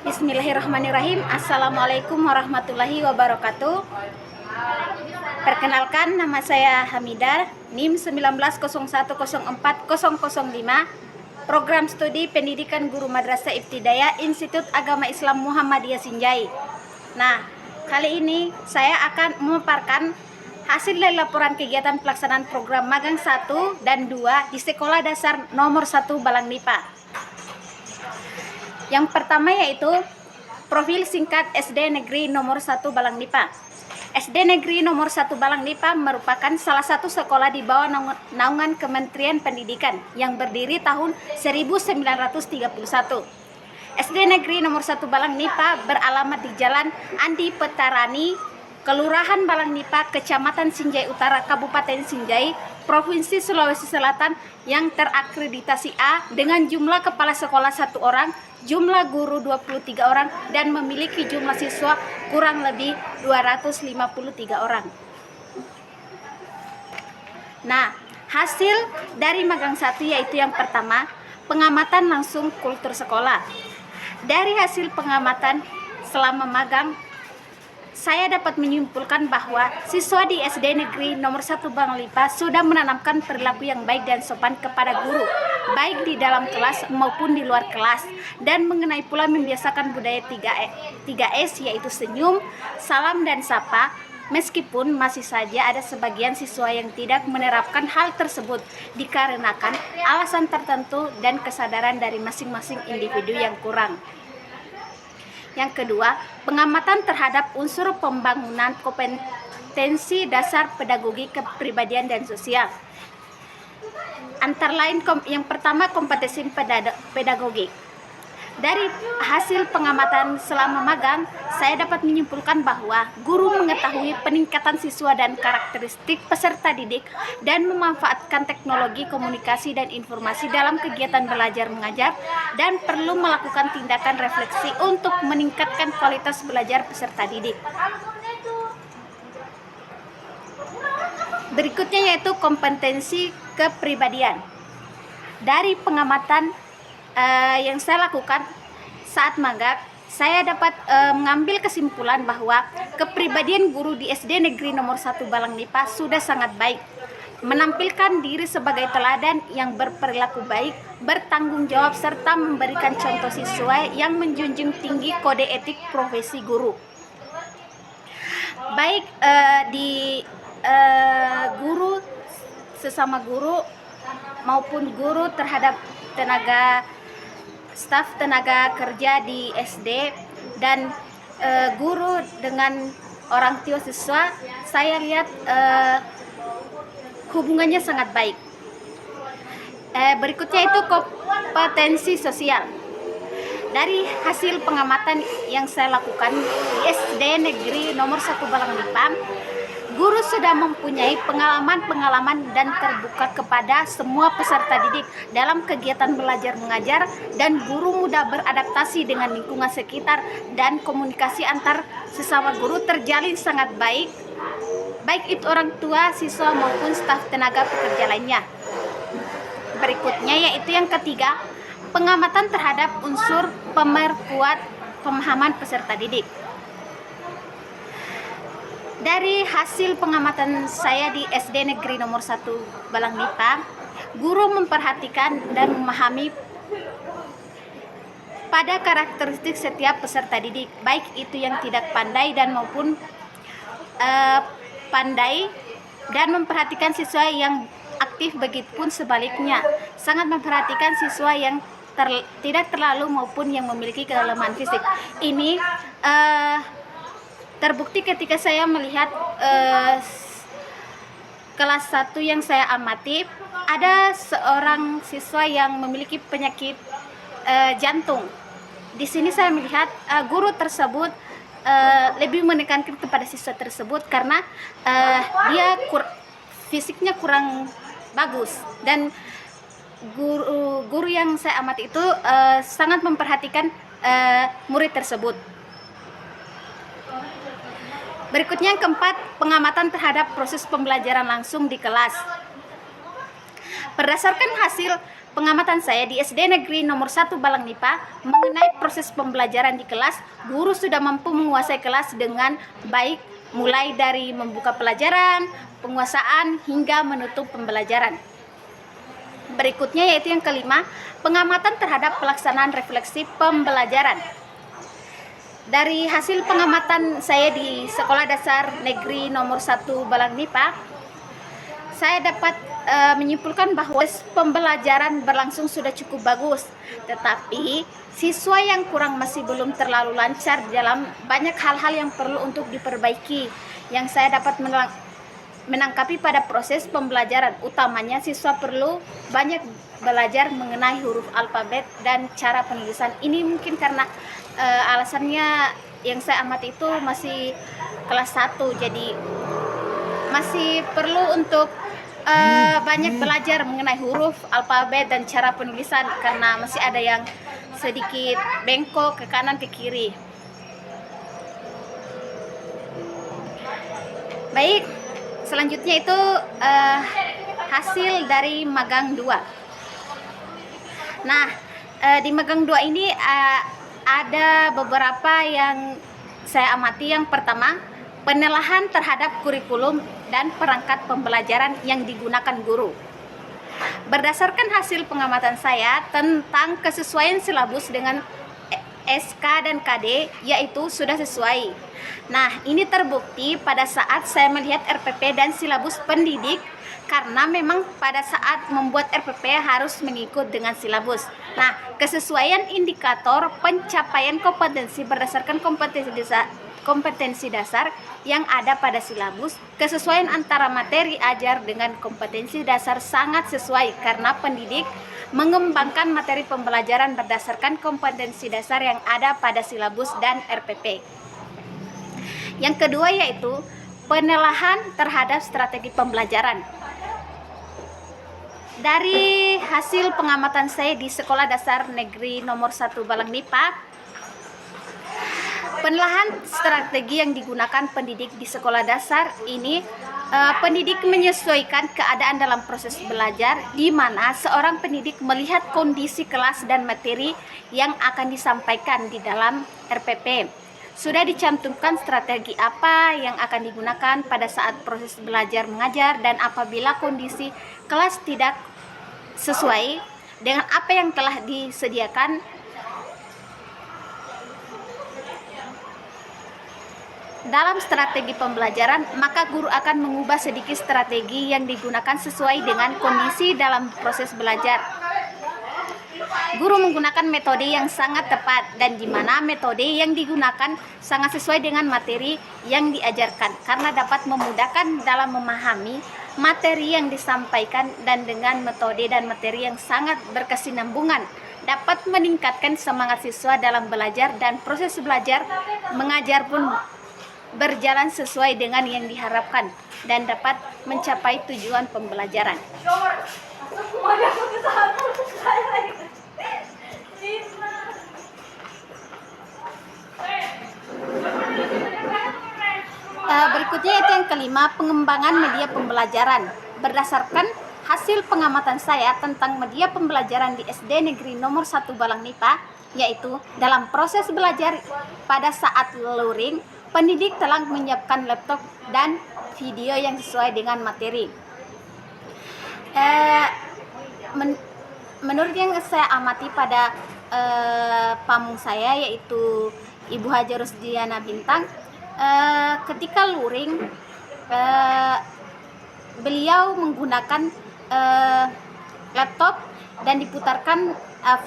Bismillahirrahmanirrahim. Assalamualaikum warahmatullahi wabarakatuh. Perkenalkan, nama saya Hamidah, NIM 1901040005, Program Studi Pendidikan Guru Madrasah Ibtidaiyah Institut Agama Islam Muhammadiyah Sinjai. Nah, kali ini saya akan memaparkan hasil dari laporan kegiatan pelaksanaan program magang 1 dan 2 di Sekolah Dasar nomor 1 Balang Nipa. Yang pertama yaitu profil singkat SD Negeri nomor 1 Balang Nipa. SD Negeri nomor 1 Balang Nipa merupakan salah satu sekolah di bawah naungan Kementerian Pendidikan yang berdiri tahun 1931. SD Negeri nomor 1 Balang Nipa beralamat di Jalan Andi Petarani, Kelurahan Balang Nipa, Kecamatan Sinjai Utara, Kabupaten Sinjai, Provinsi Sulawesi Selatan, yang terakreditasi A dengan jumlah kepala sekolah 1 orang, jumlah guru 23 orang, dan memiliki jumlah siswa kurang lebih 253 orang. Nah, hasil dari magang 1 yaitu yang pertama, pengamatan langsung kultur sekolah. Dari hasil pengamatan selama magang, saya dapat menyimpulkan bahwa siswa di SD Negeri nomor 1 Balang Nipa sudah menanamkan perilaku yang baik dan sopan kepada guru, baik di dalam kelas maupun di luar kelas, dan mengenai pula membiasakan budaya 3S yaitu senyum, salam, dan sapa, meskipun masih saja ada sebagian siswa yang tidak menerapkan hal tersebut dikarenakan alasan tertentu dan kesadaran dari masing-masing individu yang kurang. Yang kedua, pengamatan terhadap unsur pembangunan kompetensi dasar pedagogi, kepribadian, dan sosial. Antara lain yang pertama, kompetensi pedagogi. Dari hasil pengamatan selama magang, saya dapat menyimpulkan bahwa guru mengetahui peningkatan siswa dan karakteristik peserta didik dan memanfaatkan teknologi komunikasi dan informasi dalam kegiatan belajar mengajar, dan perlu melakukan tindakan refleksi untuk meningkatkan kualitas belajar peserta didik. Berikutnya yaitu kompetensi kepribadian. Dari pengamatan yang saya lakukan saat magang, saya dapat mengambil kesimpulan bahwa kepribadian guru di SD Negeri nomor 1 Balang Nipa sudah sangat baik, menampilkan diri sebagai teladan yang berperilaku baik, bertanggung jawab, serta memberikan contoh siswa yang menjunjung tinggi kode etik profesi guru. Baik di guru sesama guru maupun guru terhadap staf tenaga kerja di SD, dan guru dengan orang tua siswa, saya lihat hubungannya sangat baik. Berikutnya itu kompetensi sosial. Dari hasil pengamatan yang saya lakukan di SD Negeri nomor 1 Balang Nipa, guru sudah mempunyai pengalaman dan terbuka kepada semua peserta didik dalam kegiatan belajar mengajar, dan guru mudah beradaptasi dengan lingkungan sekitar, dan komunikasi antar sesama guru terjalin sangat baik, baik itu orang tua, siswa, maupun staf tenaga pekerja lainnya. Berikutnya yaitu yang ketiga, pengamatan terhadap unsur pemerkuat pemahaman peserta didik. Dari hasil pengamatan saya di SD Negeri nomor 1 Balang Nipa, guru memperhatikan dan memahami pada karakteristik setiap peserta didik, baik itu yang tidak pandai dan maupun pandai, dan memperhatikan siswa yang aktif, begitupun sebaliknya, sangat memperhatikan siswa yang tidak terlalu maupun yang memiliki kelemahan fisik. Ini terbukti ketika saya melihat kelas 1 yang saya amati, ada seorang siswa yang memiliki penyakit jantung. Di sini saya melihat guru tersebut lebih menekankan kepada siswa tersebut karena dia fisiknya kurang bagus, dan guru yang saya amati itu sangat memperhatikan murid tersebut. Berikutnya yang keempat, pengamatan terhadap proses pembelajaran langsung di kelas. Berdasarkan hasil pengamatan saya di SD Negeri nomor 1 Balang Nipa mengenai proses pembelajaran di kelas, guru sudah mampu menguasai kelas dengan baik, mulai dari membuka pelajaran, penguasaan, hingga menutup pembelajaran. Berikutnya yaitu yang kelima, pengamatan terhadap pelaksanaan refleksi pembelajaran. Dari hasil pengamatan saya di Sekolah Dasar Negeri nomor 1 Balang Nipa, saya dapat menyimpulkan bahwa pembelajaran berlangsung sudah cukup bagus, tetapi siswa yang kurang masih belum terlalu lancar dalam banyak hal-hal yang perlu untuk diperbaiki. Yang saya dapat menangkapi pada proses pembelajaran, utamanya siswa perlu banyak belajar mengenai huruf alfabet dan cara penulisan. Ini mungkin karena alasannya yang saya amati itu masih kelas 1, jadi masih perlu untuk banyak belajar mengenai huruf, alfabet, dan cara penulisan, karena masih ada yang sedikit bengkok ke kanan ke kiri. Baik, selanjutnya itu hasil dari magang 2. Nah, di magang 2 ini ada beberapa yang saya amati. Yang pertama, penelahan terhadap kurikulum dan perangkat pembelajaran yang digunakan guru. Berdasarkan hasil pengamatan saya tentang kesesuaian silabus dengan SK dan KD, yaitu sudah sesuai. Nah, ini terbukti pada saat saya melihat RPP dan silabus pendidik, karena memang pada saat membuat RPP harus mengikut dengan silabus. Nah, kesesuaian indikator pencapaian kompetensi berdasarkan kompetensi dasar yang ada pada silabus, kesesuaian antara materi ajar dengan kompetensi dasar sangat sesuai, karena pendidik mengembangkan materi pembelajaran berdasarkan kompetensi dasar yang ada pada silabus dan RPP. Yang kedua yaitu penelahan terhadap strategi pembelajaran. Dari hasil pengamatan saya di Sekolah Dasar Negeri nomor 1 Balang Nipa, penelahan strategi yang digunakan pendidik di sekolah dasar ini, pendidik menyesuaikan keadaan dalam proses belajar, di mana seorang pendidik melihat kondisi kelas dan materi yang akan disampaikan di dalam RPP. Sudah dicantumkan strategi apa yang akan digunakan pada saat proses belajar mengajar, dan apabila kondisi kelas tidak sesuai dengan apa yang telah disediakan, dalam strategi pembelajaran, maka guru akan mengubah sedikit strategi yang digunakan sesuai dengan kondisi dalam proses belajar. Guru menggunakan metode yang sangat tepat, dan di mana metode yang digunakan sangat sesuai dengan materi yang diajarkan, karena dapat memudahkan dalam memahami materi yang disampaikan, dan dengan metode dan materi yang sangat berkesinambungan dapat meningkatkan semangat siswa dalam belajar, dan proses belajar mengajar pun berjalan sesuai dengan yang diharapkan dan dapat mencapai tujuan pembelajaran. Berikutnya yaitu yang kelima, pengembangan media pembelajaran. Berdasarkan hasil pengamatan saya tentang media pembelajaran di SD Negeri nomor 1 Balang Nipa, yaitu dalam proses belajar pada saat luring, pendidik telah menyiapkan laptop dan video yang sesuai dengan materi. Menurut yang saya amati pada pamung saya, yaitu Ibu Haja Rusdiana Bintang, ketika luring, beliau menggunakan laptop dan diputarkan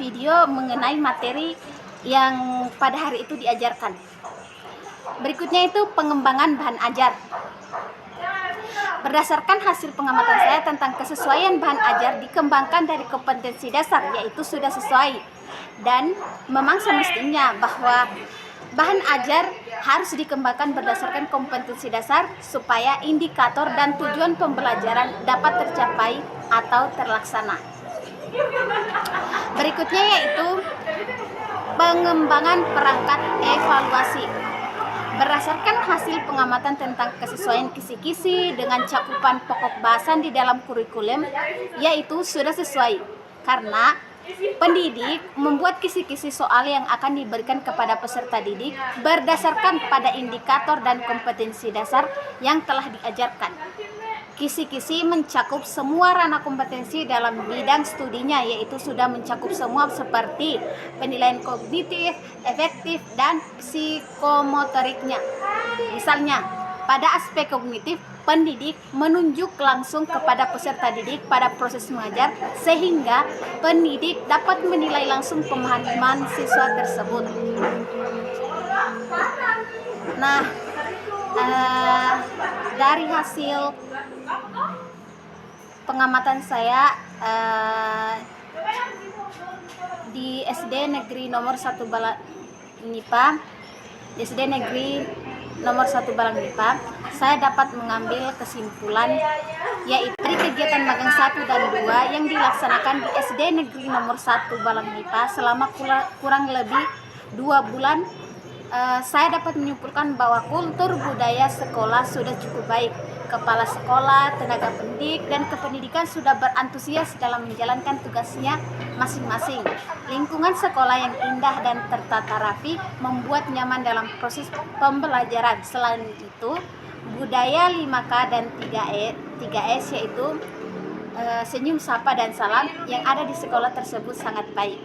video mengenai materi yang pada hari itu diajarkan. Berikutnya itu pengembangan bahan ajar. Berdasarkan hasil pengamatan saya tentang kesesuaian bahan ajar dikembangkan dari kompetensi dasar, yaitu sudah sesuai, dan memang semestinya bahwa bahan ajar harus dikembangkan berdasarkan kompetensi dasar supaya indikator dan tujuan pembelajaran dapat tercapai atau terlaksana. Berikutnya yaitu pengembangan perangkat evaluasi. Berdasarkan hasil pengamatan tentang kesesuaian kisi-kisi dengan cakupan pokok bahasan di dalam kurikulum, yaitu sudah sesuai karena pendidik membuat kisi-kisi soal yang akan diberikan kepada peserta didik berdasarkan pada indikator dan kompetensi dasar yang telah diajarkan. Kisi-kisi mencakup semua ranah kompetensi dalam bidang studinya, yaitu sudah mencakup semua seperti penilaian kognitif, efektif, dan psikomotoriknya. Misalnya, pada aspek kognitif, pendidik menunjuk langsung kepada peserta didik pada proses mengajar sehingga pendidik dapat menilai langsung pemahaman siswa tersebut. Nah, dari hasil pengamatan saya di SD Negeri nomor 1 Balang Nipa, SD Negeri nomor 1 Balang Nipa, saya dapat mengambil kesimpulan yaitu dari kegiatan magang 1 dan 2 yang dilaksanakan di SD Negeri nomor 1 Balang Nipa selama kurang lebih 2 bulan, saya dapat menyimpulkan bahwa kultur budaya sekolah sudah cukup baik. Kepala sekolah, tenaga pendidik, dan kependidikan sudah berantusias dalam menjalankan tugasnya masing-masing. Lingkungan sekolah yang indah dan tertata rapi membuat nyaman dalam proses pembelajaran. Selain itu, budaya 5K dan 3S yaitu senyum, sapa, dan salam yang ada di sekolah tersebut sangat baik.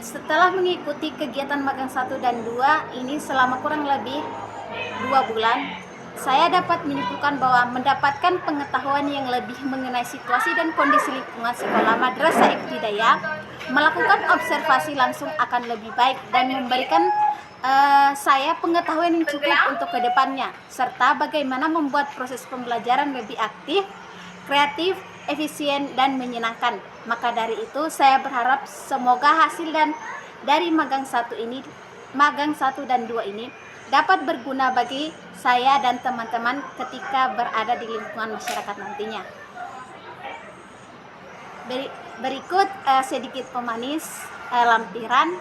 Setelah mengikuti kegiatan magang 1 dan 2 ini selama kurang lebih 2 bulan, saya dapat menyimpulkan bahwa mendapatkan pengetahuan yang lebih mengenai situasi dan kondisi lingkungan sekolah Madrasah Ibtidaiyah, melakukan observasi langsung akan lebih baik dan memberikan saya pengetahuan yang cukup untuk kedepannya, serta bagaimana membuat proses pembelajaran lebih aktif, kreatif, efisien, dan menyenangkan. Maka dari itu saya berharap semoga hasil dari magang 1 dan 2 ini dapat berguna bagi saya dan teman-teman ketika berada di lingkungan masyarakat nantinya. Berikut sedikit pemanis lampiran.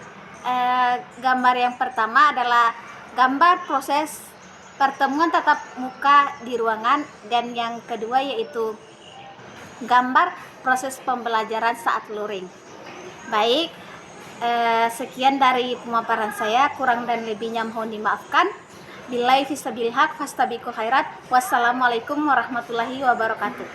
Gambar yang pertama adalah gambar proses pertemuan tatap muka di ruangan, dan yang kedua yaitu gambar proses pembelajaran saat luring. Baik, sekian dari pemaparan saya, kurang dan lebihnya mohon dimaafkan. Billahi fisabilil haq fastabiqul khairat. Wassalamualaikum warahmatullahi wabarakatuh.